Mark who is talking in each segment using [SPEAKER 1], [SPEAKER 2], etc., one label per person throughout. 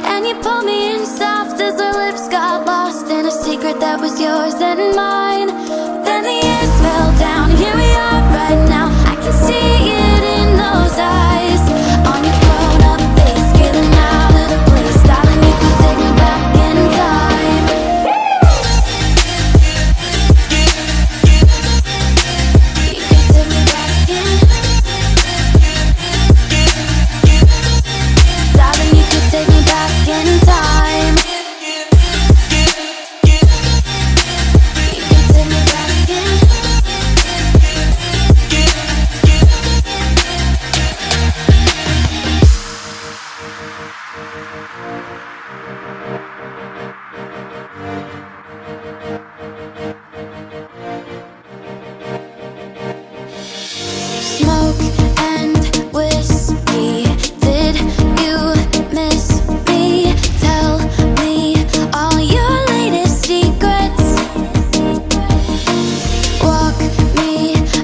[SPEAKER 1] And you pulled me in soft as our lips got lost in a secret that was yours and mine. Then the years fell down, here we are right now. I can see it in those eyes, on your grown-up face, feeling out of the place. Darling, you could take me back in time. You could take me back in. Darling, you could take me back in time. You could take me back in. Smoke and whiskey, did you miss me? Tell me all your latest secrets. Walk me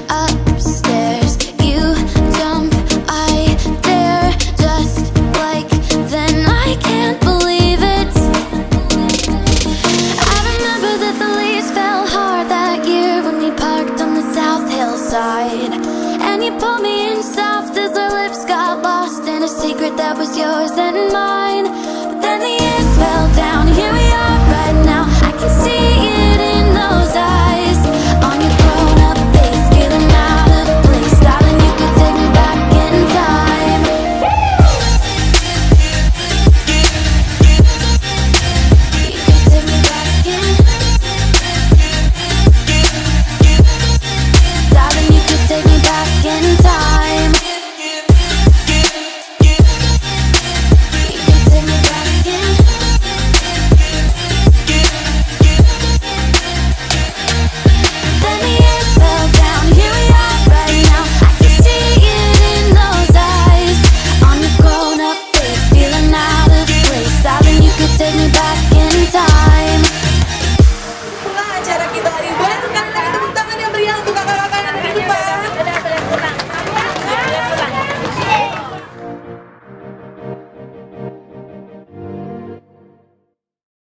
[SPEAKER 1] upstairs, you jump, I dare. Just like then, I can't believe it. I remember that the leaves fell hard that year when we parked on the South Hillside. And you pulled me in soft as our lips got lost in a secret that was yours and mine.